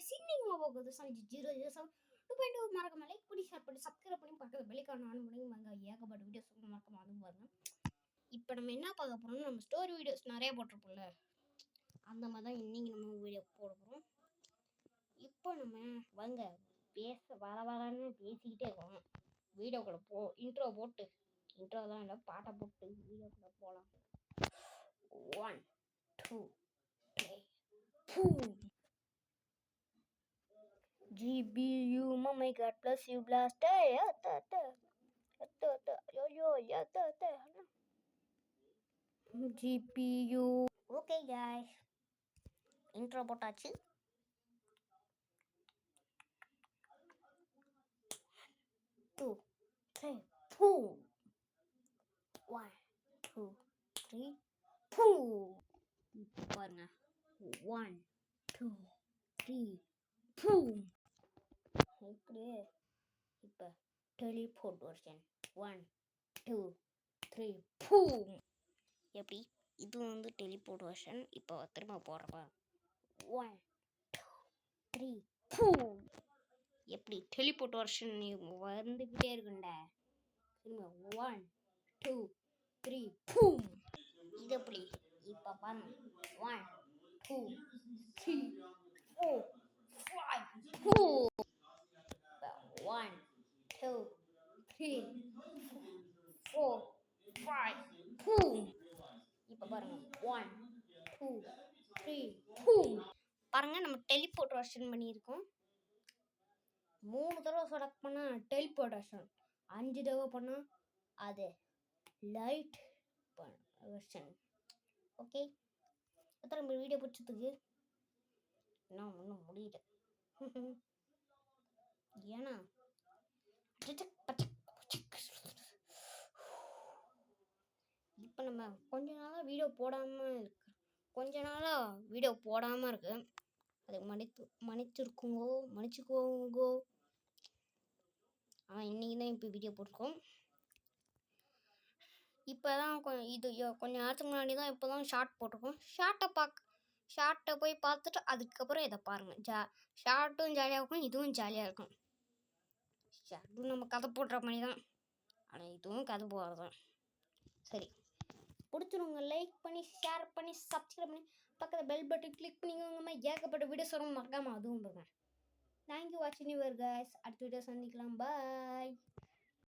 Guys இன்னைக்கு போகுது சஞ்சி 007 2.2 மறக்காம லைக் பண்ணி ஷேர் பண்ணி சப்ஸ்கிரைப் பண்ணி பக்கத்துல பெல்லைக்கான ஆன் பண்ணி வாங்க ஏகப்பட்ட வீடியோஸ் மறக்காம அதுவும் பாருங்க. இப்போ நம்ம என்ன பார்க்க போறோம்னா நம்ம ஸ்டோரி வீடியோஸ் நிறைய போட்டிருப்போம்ல அந்த மாதிரி தான் இன்னைக்கு நம்ம வீடியோ போட போகிறோம். இப்போ நம்ம வாங்க வரன்னு பேசிக்கிட்டே இருக்கோம். வீடியோக்குள்ள இன்ட்ரோ போட்டு இன்ட்ரோ தான் இல்லை பாட்டை போட்டு வீடியோக்குள்ள போகலாம். 1 2 3 boom. GBU, oh my god, plus you blast. GPU. Okay guys, intro போட்டாச்சு. 2 3 boom. 1 2 3 boom. பாருங்க 1 2 3 boom. இப்படியே இப்போ டெலிபோர்ட் வெர்ஷன் 1 2 3 boom. எப்படி இது வந்து டெலிபோர்ட் வெர்ஷன். இப்போ திரும்ப போடுறப்ப 1 2 3 boom. எப்படி டெலிபோர்ட் வெர்ஷன் வந்துக்கிட்டே இருக்குண்ட திரும்ப 1 2 3 boom. இது எப்படி இப்போ பாருங்க 1 2 3 4 5 boom. 1 2 3 4 5 boom. இப்போ பாருங்க 1 2 3 boom. பாருங்க நம்ம டெலிபோர்ட் வெர்ஷன் பண்ணியிருக்கோம். 3 தடவை செலக்ட் பண்ணால் டெலிபோர்ட் வெர்ஷன், 5 தடவை பண்ணால் அது லைட் வெர்ஷன். ஓகே, எத்தனை நம்ம வீடியோ பிடிச்சதுக்கு இன்னும் ஒன்றும் முடியல. ஏன்னா இப்போ நம்ம கொஞ்ச நாளாக வீடியோ போடாமல் இருக்கு. அதை மன்னிச்சுக்கோங்கோ. ஆனால் இன்னைக்கு தான் இப்போ வீடியோ போட்டிருக்கோம். இப்போ தான் கொஞ்சம் நேரத்துக்கு முன்னாடி தான் இப்போ தான் ஷார்ட் போட்டிருக்கோம். ஷார்ட்டை போய் பார்த்துட்டு அதுக்கப்புறம் இதை பாருங்கள். ஷார்ட்டும் ஜாலியாக இருக்கும், இதுவும் ஜாலியாக இருக்கும். ஷார்ட்டும் நம்ம கதை போடுற மாதிரி தான், ஆனால் இதுவும் கதை போடுறது தான். சரி, பிடிச்சிருங்க லைக் பண்ணி ஷேர் பண்ணி சப்ஸ்கிரைப் பண்ணி பக்கத்தில் பெல் பட்டன் கிளிக் பண்ணிக்கோங்க. ஏகப்பட்ட வீடியோஸ் வரும், மறக்காமல் அதுவும் பாருங்க. தேங்க்யூ வாட்சிங் யுவர் கைஸ். அடுத்த வீடியோ சந்திக்கலாம். பாய்.